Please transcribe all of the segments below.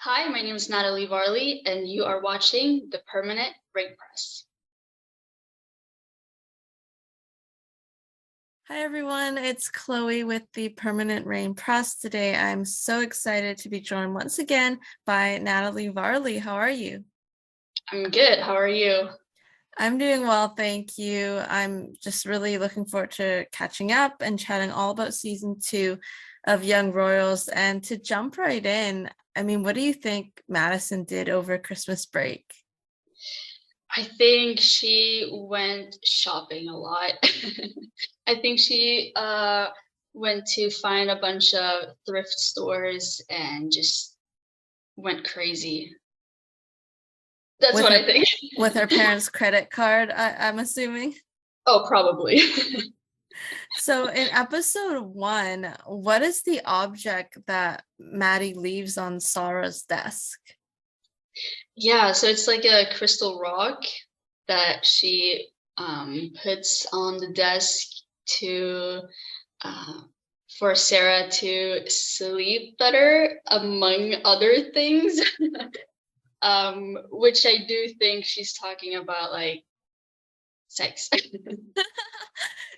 Hi, my name is Nathalie Varli, and you are watching the Permanent Ring Press. Hi everyone, it's Chloe with the Permanent Rain Press. Today I'm so excited to be joined once again by Nathalie Varli. How are you? I'm good. How are you? I'm doing well, thank you. I'm just really looking forward to catching up and chatting all about season 2 of Young Royals. And to jump right in, what do you think Madison did over Christmas break? I think she went shopping a lot. I think she went to find a bunch of thrift stores and just went crazy. That's With what her I think. with her parents' credit card, I'm assuming. Oh, probably. So in episode 1, what is the object that Maddie leaves on Sara's desk? Yeah, so it's like a crystal rock that she puts on the desk to uh, for Sarah to sleep better, among other things. Which I do think she's talking about like sex.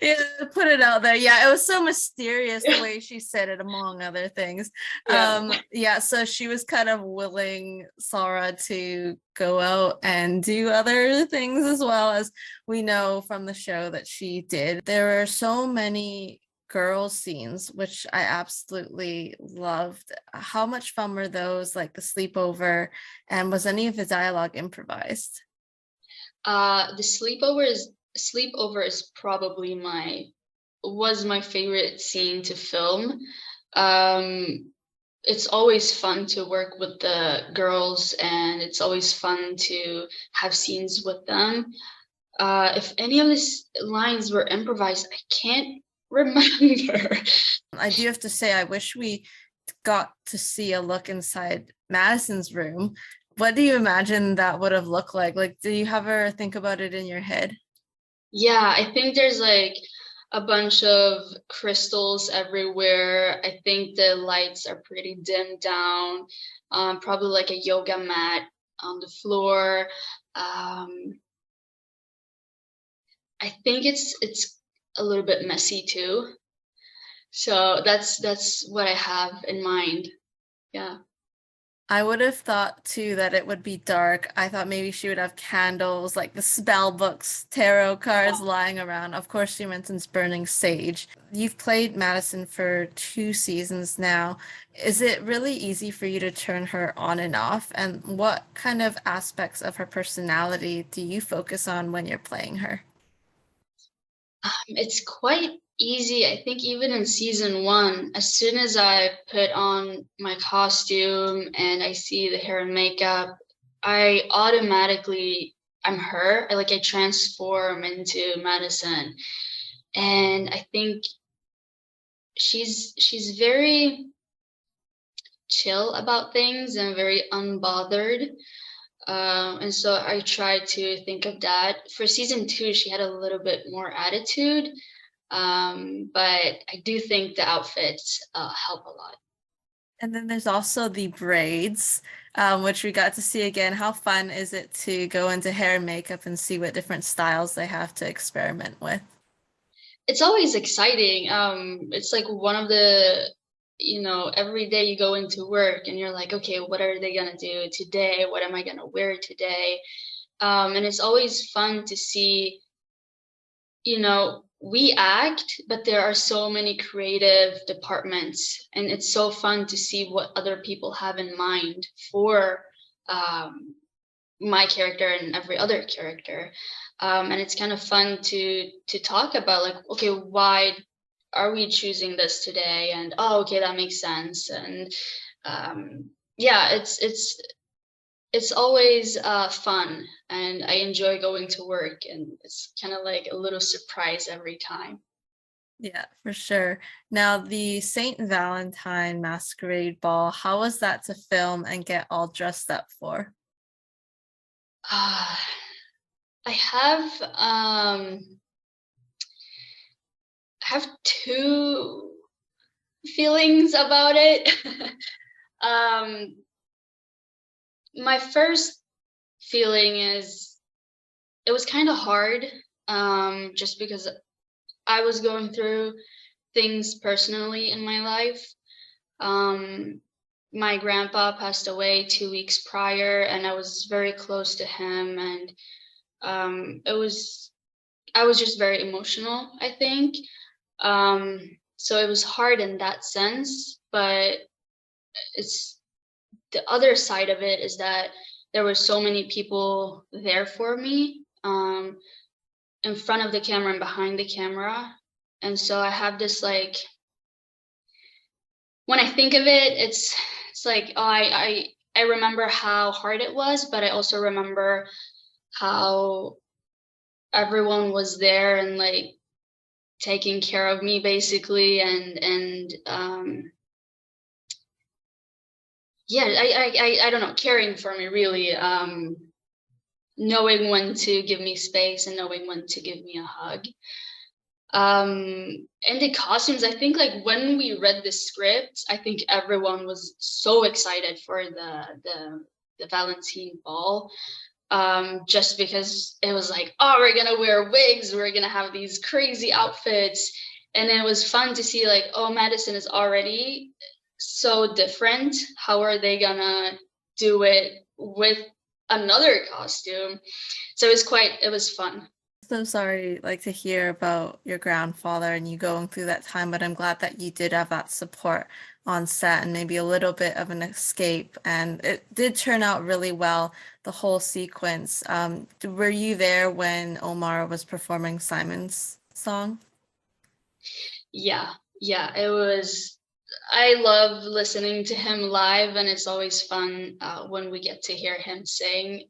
Yeah, put it out there. Yeah, it was so mysterious the way she said it, among other things. Yeah. Yeah, so she was kind of willing Sarah to go out and do other things as well, as we know from the show that she did. There were so many girl scenes, which I absolutely loved. How much fun were those, like the sleepover, and was any of the dialogue improvised? The sleepover is probably my favorite scene to film. Um, it's always fun to work with the girls, and it's always fun to have scenes with them. If any of these lines were improvised, I can't remember. I do have to say, I wish we got to see a look inside Madison's room. What do you imagine that would have looked like? Like, do you ever think about it in your head? Yeah, I think there's like a bunch of crystals everywhere. I think the lights are pretty dimmed down. Probably like a yoga mat on the floor. Um, I think it's a little bit messy too. So that's what I have in mind. Yeah. I would have thought too that it would be dark. I thought maybe she would have candles, like the spell books, tarot cards lying around. Of course, she mentions burning sage. You've played Madison for 2 seasons now. Is it really easy for you to turn her on and off? And what kind of aspects of her personality do you focus on when you're playing her? It's quite easy. I think even in season one, as soon as I put on my costume and I see the hair and makeup, I automatically I'm her. I transform into Madison. And I think she's very chill about things and very unbothered. And so I tried to think of that. For season two, she had a little bit more attitude. But I do think the outfits help a lot. And then there's also the braids, which we got to see again. How fun is it to go into hair and makeup and see what different styles they have to experiment with? It's always exciting. It's like one of the, every day you go into work and you're like, okay, what are they gonna do today? What am I gonna wear today? And it's always fun to see, we act, but there are so many creative departments, and it's so fun to see what other people have in mind for my character and every other character. And it's kind of fun to talk about like, okay, why are we choosing this today? And oh, okay, that makes sense. And yeah, it's always fun, and I enjoy going to work, and it's kind of like a little surprise every time. Yeah, for sure. Now, the Saint Valentine Masquerade Ball, how was that to film and get all dressed up for? Uh, I have two feelings about it. um My first feeling is it was kind of hard, just because I was going through things personally in my life. My grandpa passed away 2 weeks prior, and I was very close to him, and I was just very emotional, I think. So it was hard in that sense, but it's the other side of it is that there were so many people there for me, in front of the camera and behind the camera. And so I have this, like, when I think of it, it's like, oh, I remember how hard it was, but I also remember how everyone was there and like taking care of me basically, and yeah, I don't know, caring for me really, knowing when to give me space and knowing when to give me a hug. And the costumes, I think, like, when we read the script, I think everyone was so excited for the Valentine ball, just because it was like, oh, we're gonna wear wigs, we're gonna have these crazy outfits. And it was fun to see, like, oh, Madison is already so different, how are they gonna do it with another costume? So it was fun. So sorry, like to hear about your grandfather and you going through that time, but I'm glad that you did have that support on set and maybe a little bit of an escape. And it did turn out really well, the whole sequence. Were you there when Omar was performing Simon's song? Yeah, yeah, it was. I love listening to him live, and it's always fun, when we get to hear him sing.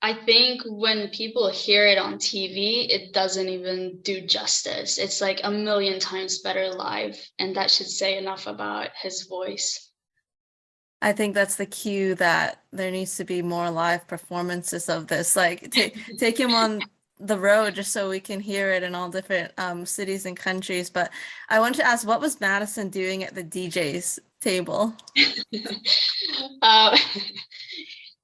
I think when people hear it on TV, it doesn't even do justice. It's like a million times better live, and that should say enough about his voice. I think that's the cue that there needs to be more live performances of this. Like take him on the road just so we can hear it in all different cities and countries. But I want to ask, what was Madison doing at the DJ's table? uh,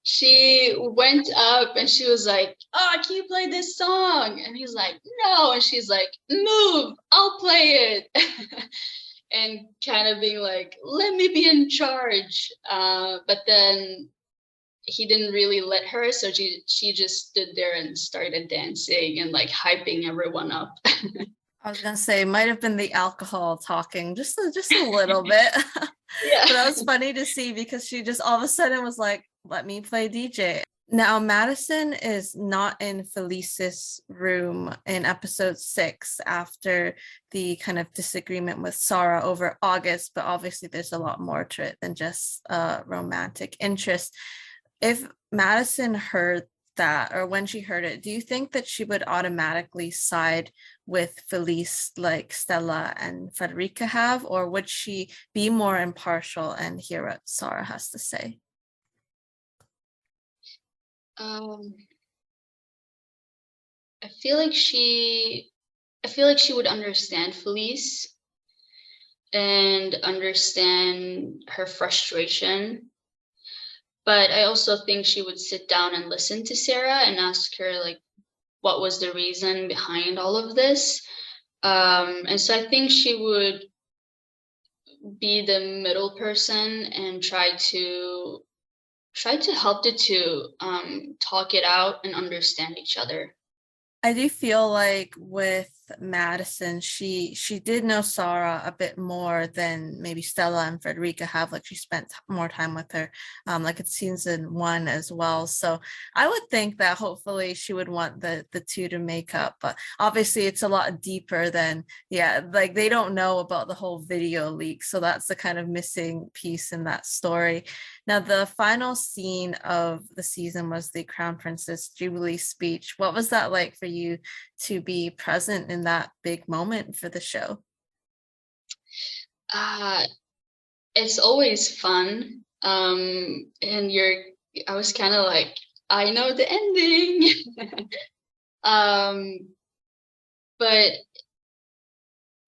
she went up and she was like, "Oh, can you play this song?" And he's like, "No." And she's like, "Move, I'll play it." And kind of being like, "Let me be in charge." But then he didn't really let her, so she just stood there and started dancing and like hyping everyone up. I was gonna say it might have been the alcohol talking just a little bit. Yeah. But that was funny to see because she just all of a sudden was like, let me play DJ. Now, Madison is not in Felice's room in episode 6 after the kind of disagreement with Sara over August, but obviously there's a lot more to it than just romantic interest. If Madison heard that, or when she heard it, do you think that she would automatically side with Felice like Stella and Frederica have, or would she be more impartial and hear what Sara has to say? um I feel like she would understand Felice and understand her frustration. But I also think she would sit down and listen to Sarah and ask her, like, what was the reason behind all of this. And so I think she would be the middle person and try to help the two, talk it out and understand each other. I do feel like with Madison, she did know Sara a bit more than maybe Stella and Frederica have. Like she spent more time with her, like it's season 1 as well. So I would think that hopefully she would want the two to make up. But obviously, it's a lot deeper than like they don't know about the whole video leak. So that's the kind of missing piece in that story. Now, the final scene of the season was the Crown Princess Jubilee speech. What was that like for you to be present in that big moment for the show? Uh, it's always fun. And I was kind of like, I know the ending. um, but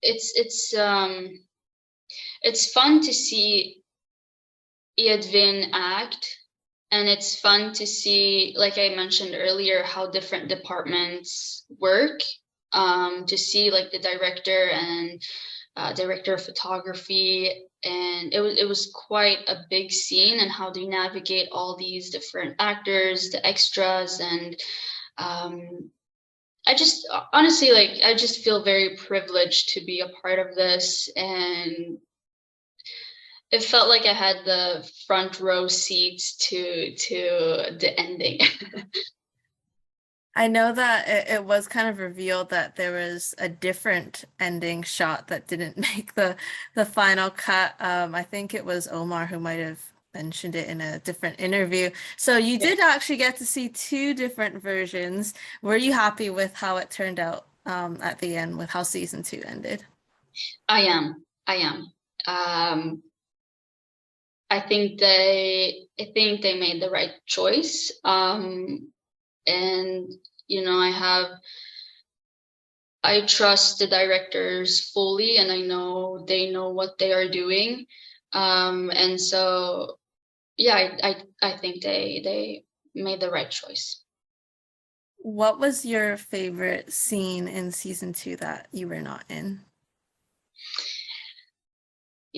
it's it's um it's fun to see Edwin act, and it's fun to see, like I mentioned earlier, how different departments work. To see like the director and director of photography, and it was quite a big scene, and how they navigate all these different actors, the extras, and I just honestly, like, I just feel very privileged to be a part of this, and it felt like I had the front row seats to the ending. I know that it was kind of revealed that there was a different ending shot that didn't make the final cut. I think it was Omar who might have mentioned it in a different interview. So you Yeah. did actually get to see two different versions. Were you happy with how it turned out at the end, with how season 2 ended? I am. I am. I think they made the right choice. And I trust the directors fully, and I know they know what they are doing. And so yeah, I think they made the right choice. What was your favorite scene in season 2 that you were not in?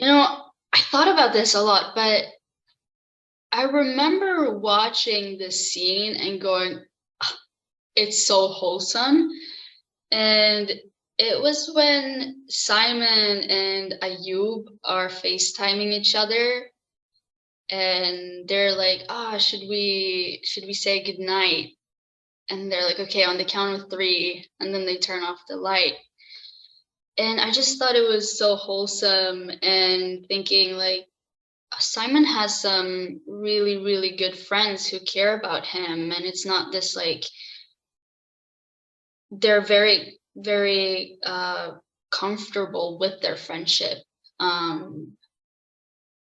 I thought about this a lot, but I remember watching this scene and going, "Ah, it's so wholesome." And it was when Simon and Ayub are FaceTiming each other, and they're like, should we say goodnight? And they're like, okay, on the count of three, and then they turn off the light. And I just thought it was so wholesome, and thinking like, Simon has some really, really good friends who care about him, and it's not this like, they're very, very comfortable with their friendship. Um,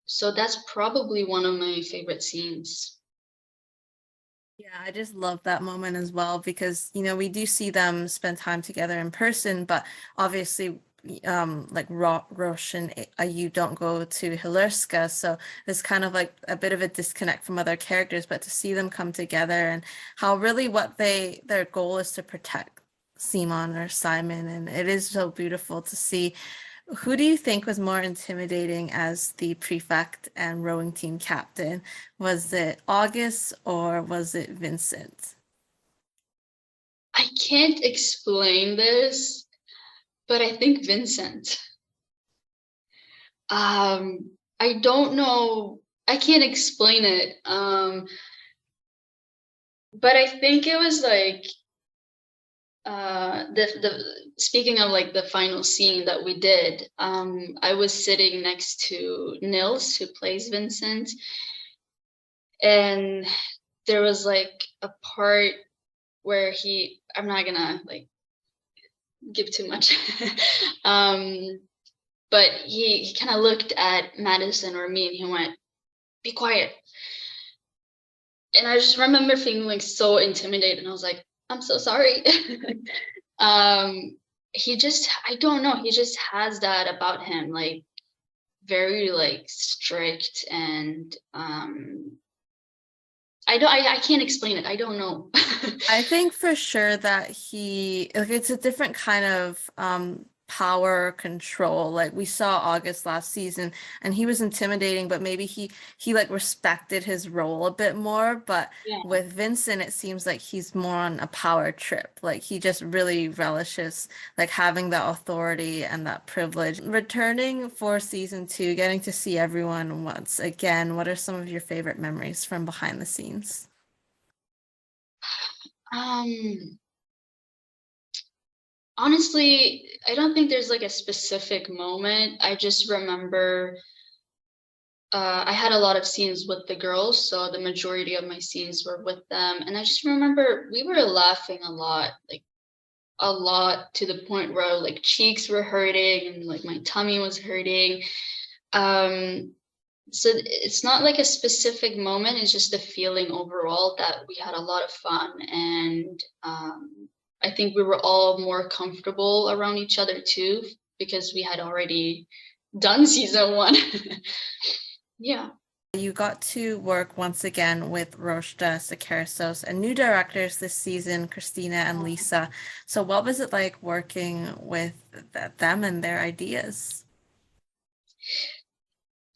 so that's probably one of my favorite scenes. Yeah, I just love that moment as well because, we do see them spend time together in person, but obviously, like Rosh and you don't go to Hilerska, so there's kind of like a bit of a disconnect from other characters, but to see them come together and how really what their goal is to protect Simon or Simon, and it is so beautiful to see. Who do you think was more intimidating as the prefect and rowing team captain? Was it August or was it Vincent? I can't explain this, but I think Vincent. I don't know. I can't explain it. But I think it was like the speaking of like the final scene that we did, I was sitting next to Nils, who plays Vincent, and there was like a part where I'm not gonna like give too much. um but he kind of looked at Madison or me, and he went, be quiet. And I just remember feeling like so intimidated, and I was like, I'm so sorry. um I don't know, he just has that about him, like very like strict, and I can't explain it, I don't know. I think for sure that it's a different kind of power control. Like we saw August last season and he was intimidating, but maybe he like respected his role a bit more. But Yeah. with Vincent, it seems like he's more on a power trip. Like he just really relishes like having that authority and that privilege. Returning for season 2, getting to see everyone once again, what are some of your favorite memories from behind the scenes? um Honestly, I don't think there's like a specific moment. I just remember I had a lot of scenes with the girls, so the majority of my scenes were with them. And I just remember we were laughing a lot, like a lot, to the point where like cheeks were hurting and like my tummy was hurting. Um, so it's not like a specific moment, it's just the feeling overall that we had a lot of fun. And I think we were all more comfortable around each other too, because we had already done season 1. Yeah. You got to work once again with Roshda Sakarsos and new directors this season, Christina and Lisa. So what was it like working with them and their ideas?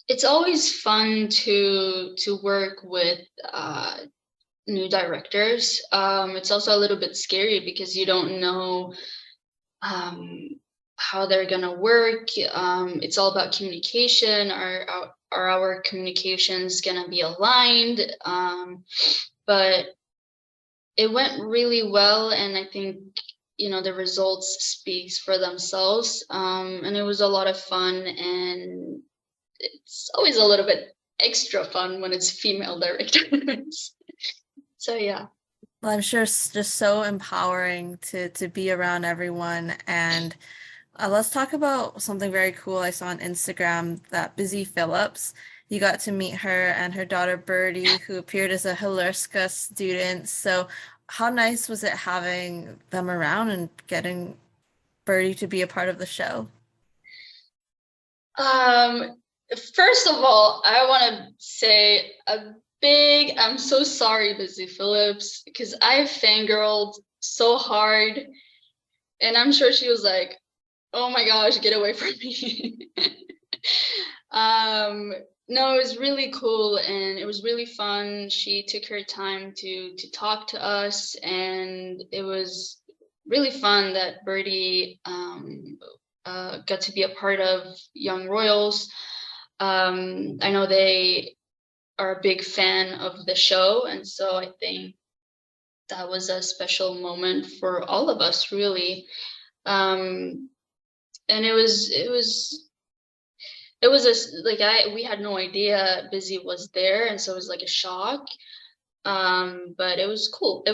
It's always fun to work with new directors. It's also a little bit scary because you don't know um, how they're gonna work. It's all about communication. Are our communications gonna be aligned? But it went really well, and I think the results speaks for themselves. And it was a lot of fun, and it's always a little bit extra fun when it's female directors. So yeah. Well, I'm sure it's just so empowering to be around everyone. And let's talk about something very cool I saw on Instagram, that Busy Phillips. You got to meet her and her daughter Birdie, who appeared as a Hilarska student. So how nice was it having them around and getting Birdie to be a part of the show? First of all, I want to say a big I'm so sorry, Busy Phillips, because I fangirled so hard, and I'm sure she was like, oh my gosh, get away from me. No, it was really cool, and it was really fun. She took her time to talk to us, and it was really fun that Birdie got to be a part of Young Royals. I know they are a big fan of the show, and so I think that was a special moment for all of us, really. And we had no idea Busy was there, and so it was like a shock. But it was cool.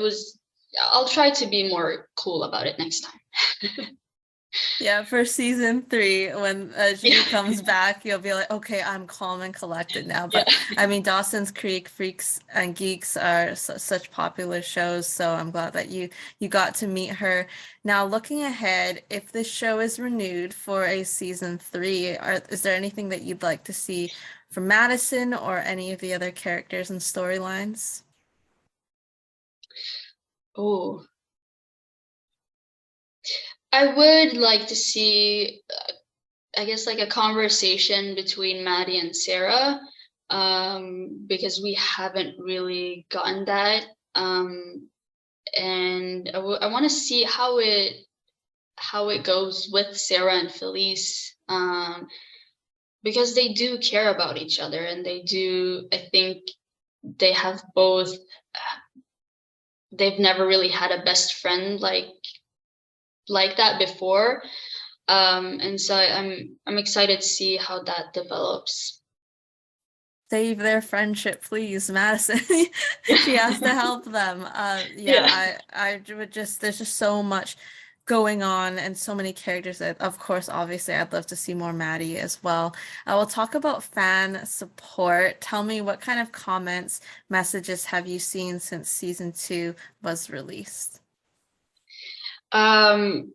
I'll try to be more cool about it next time. Yeah, for season 3, when she Yeah. comes back, you'll be like, okay, I'm calm and collected now. Yeah. But I mean, Dawson's Creek, Freaks and Geeks are such popular shows, so I'm glad that you got to meet her. Now, looking ahead, if this show is renewed for a season 3, is there anything that you'd like to see from Madison or any of the other characters and storylines? Oh, I would like to see, I guess, like a conversation between Maddie and Sara, because we haven't really gotten that. And I want to see how it goes with Sara and Felice, because they do care about each other, and they do. I think they have both. They've never really had a best friend like that before, and so I'm excited to see how that develops. Save their friendship, please, Madison. She has to help them. Yeah, Yeah. I would just, there's just so much going on and so many characters that, of course, obviously, I'd love to see more Maddie as well. I will talk about fan support. Tell me, what kind of comments, messages have you seen since season 2 was released? Um,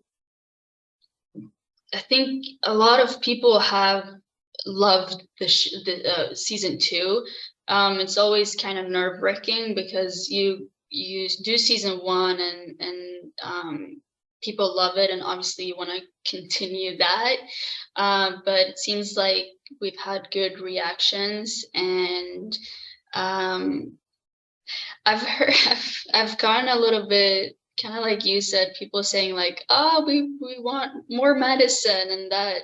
I think a lot of people have loved the season 2. It's always kind of nerve-wracking because you do season 1, and people love it, and obviously you want to continue that. But it seems like we've had good reactions, and um, I've heard I've gotten a little bit kind of like you said, people saying like, oh, we want more Madison, and that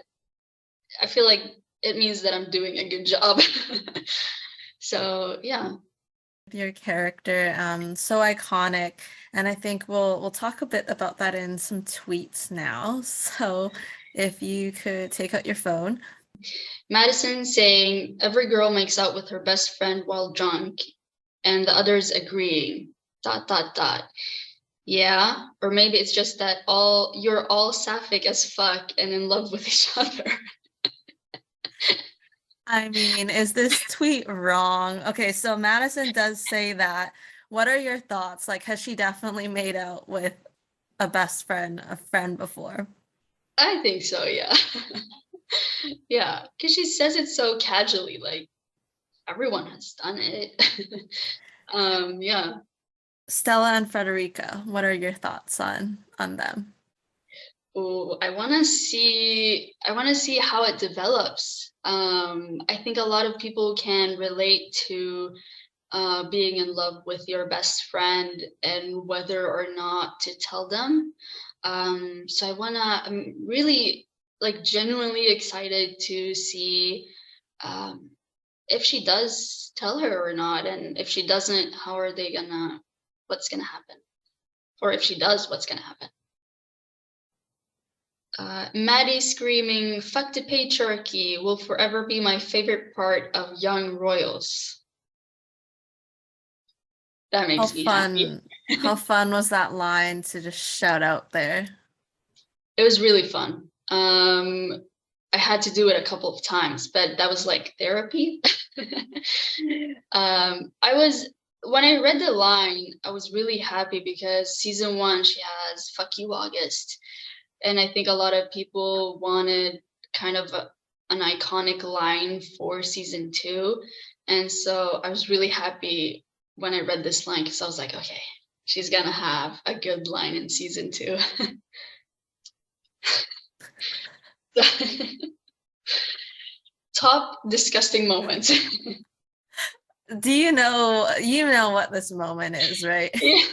I feel like it means that I'm doing a good job. So yeah. Your character, so iconic, and I think we'll talk a bit about that in some tweets now. So if you could take out your phone. Madison saying every girl makes out with her best friend while drunk, and the others agreeing. Dot dot dot. Yeah, or maybe it's just that you're all sapphic as fuck and in love with each other. I mean, is this tweet wrong? Okay, so Madison does say that. What are your thoughts? Like, has she definitely made out with a best friend, a friend before? I think so, yeah. Yeah, because she says it so casually, like, everyone has done it. Yeah. Stella and Frederica, what are your thoughts on them? Oh, I want to see how it develops. I think a lot of people can relate to being in love with your best friend and whether or not to tell them. So I'm really like genuinely excited to see if she does tell her or not, and if she doesn't, what's gonna happen, or if she does, what's gonna happen. Maddie screaming, "Fuck the patriarchy" will forever be my favorite part of Young Royals. That How makes me happy. fun, how fun was that line to just shout out there? It was really fun. I had to do it a couple of times, but that was like therapy. When I read the line, I was really happy because season 1 she has "Fuck you, August," and I think a lot of people wanted kind of an iconic line for season 2, and so I was really happy when I read this line because I was like, okay, she's gonna have a good line in season 2. Top disgusting moments. Do you know what this moment is, right? Yeah.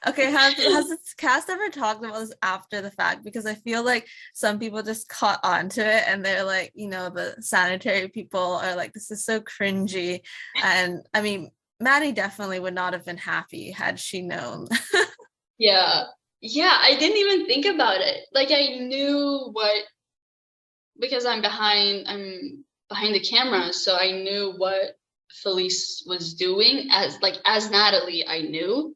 Okay, has the cast ever talked about this after the fact? Because I feel like some people just caught on to it and they're like, the sanitary people are like, this is so cringy. And I mean, Maddie definitely would not have been happy had she known. Yeah. Yeah, I didn't even think about it. Like I knew because I'm behind the camera, so I knew what Felice was doing as Nathalie, I knew.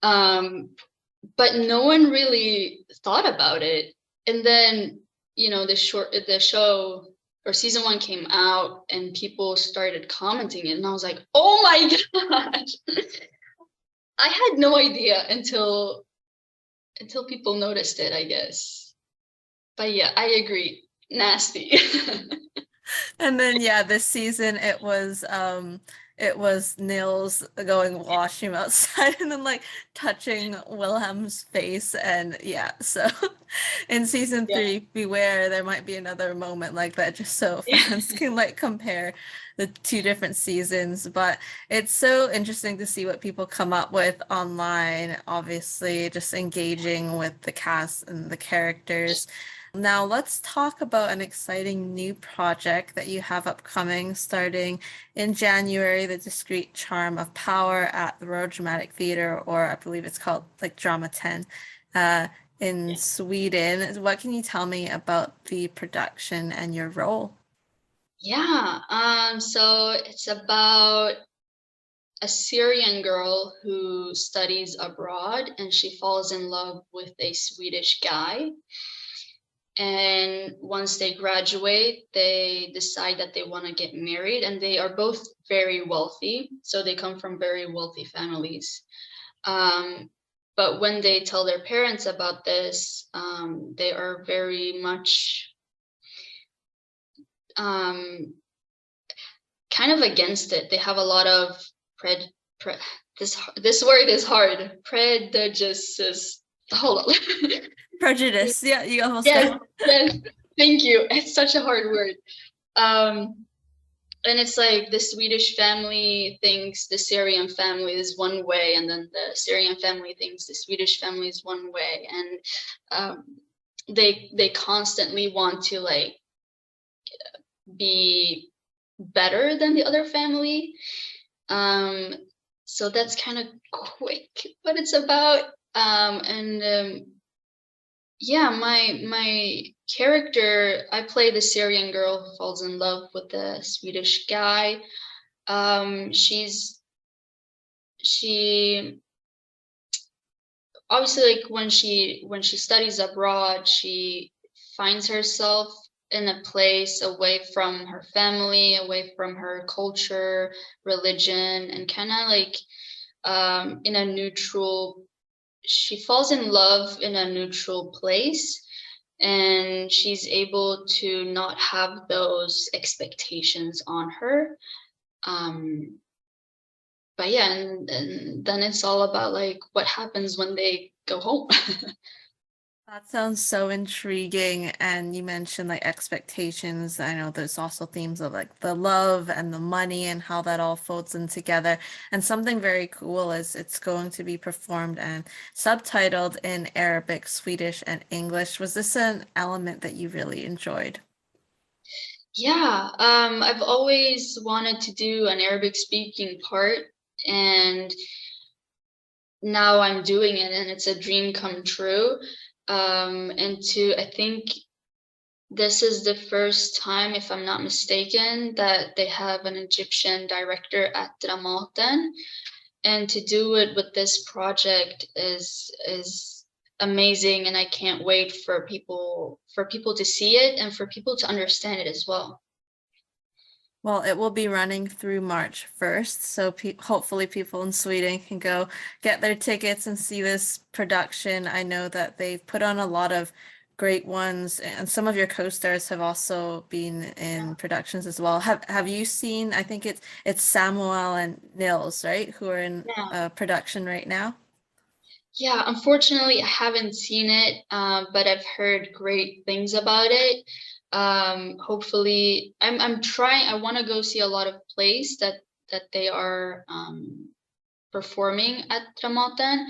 But no one really thought about it. And then, the show or season 1 came out and people started commenting it, and I was like, oh my gosh. I had no idea until people noticed it, I guess. But yeah, I agree. Nasty. And then this season it was Nils going wash him outside and then like touching Wilhelm's face, and so in season Yeah. 3, beware, there might be another moment like that just so fans can like compare the 2 different seasons. But it's so interesting to see what people come up with online, obviously just engaging with the cast and the characters. Now, let's talk about an exciting new project that you have upcoming starting in January, the Discreet Charm of Power at the Royal Dramatic Theatre, or I believe it's called like Dramaten, in Sweden. What can you tell me about the production and your role? Yeah. So it's about a Syrian girl who studies abroad and she falls in love with a Swedish guy. And once they graduate, they decide that they want to get married, and they are both very wealthy. So they come from very wealthy families. But when they tell their parents about this, they are very much kind of against it. They have a lot of this word is hard. Prejudices. Hold on. Prejudice. Yeah, you almost Yes, got. yes. Thank you. It's such a hard word. And it's like the Swedish family thinks the Syrian family is one way, and then the Syrian family thinks the Swedish family is one way, and they constantly want to like be better than the other family. So that's kind of quick what it's about. Yeah, my character, I play the Syrian girl who falls in love with the Swedish guy. She obviously, like when she studies abroad, she finds herself in a place away from her family, away from her culture, religion, and kind of like in a neutral. She falls in love in a neutral place, and she's able to not have those expectations on her. But yeah, and then it's all about like what happens when they go home. That sounds so intriguing. And you mentioned like expectations. I know there's also themes of like the love and the money and how that all folds in together. And something very cool is it's going to be performed and subtitled in Arabic, Swedish, and English. Was this an element that you really enjoyed? Yeah, I've always wanted to do an Arabic speaking part, and now I'm doing it, and it's a dream come true. I think this is the first time, if I'm not mistaken, that they have an Egyptian director at Dramaten, and to do it with this project is amazing, and I can't wait for people to see it and for people to understand it as well. Well, it will be running through March 1st, so hopefully people in Sweden can go get their tickets and see this production. I know that they've put on a lot of great ones, and some of your co-stars have also been in productions as well. Have you seen, I think it's Samuel and Nils, right, who are in Yeah. production right now? Yeah, unfortunately, I haven't seen it, but I've heard great things about it. Hopefully, I'm trying. I want to go see a lot of plays that they are performing at Dramaten.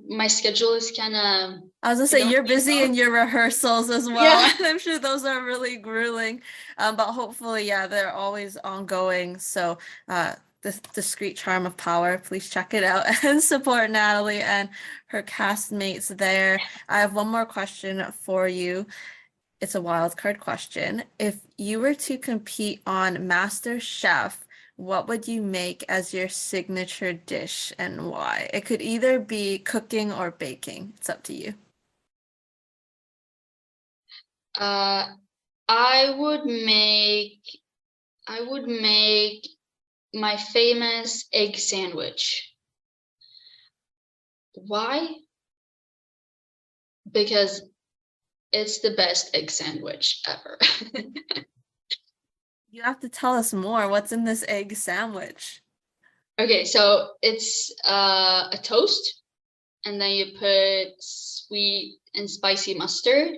My schedule is kind of. I was gonna I say don't you're really busy know. in your rehearsals as well. Yeah. I'm sure those are really grueling, but hopefully, yeah, they're always ongoing. So, the Discreet Charm of Power, please check it out and support Nathalie and her castmates there. I have one more question for you. It's a wild card question. If you were to compete on Master Chef, what would you make as your signature dish and why? It could either be cooking or baking. It's up to you. Uh, I would make. I would make my famous egg sandwich. Why? Because it's the best egg sandwich ever. You have to tell us more. What's in this egg sandwich? Okay, so it's a toast, and then you put sweet and spicy mustard,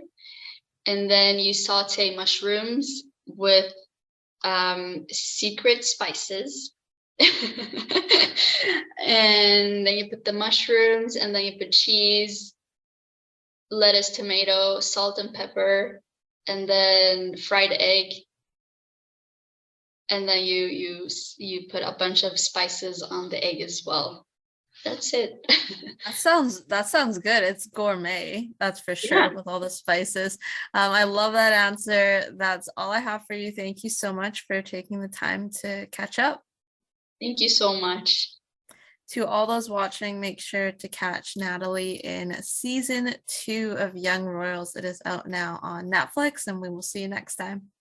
and then you saute mushrooms with secret spices. And then you put the mushrooms, and then you put cheese, lettuce, tomato, salt and pepper, and then fried egg, and then you put a bunch of spices on the egg as well. That's it. That sounds good. It's gourmet, that's for Yeah, sure, with all the spices. I love that answer. That's all I have for you. Thank you so much for taking the time to catch up. thank you so much. To all those watching, make sure to catch Nathalie in season 2 of Young Royals. It is out now on Netflix, and we will see you next time.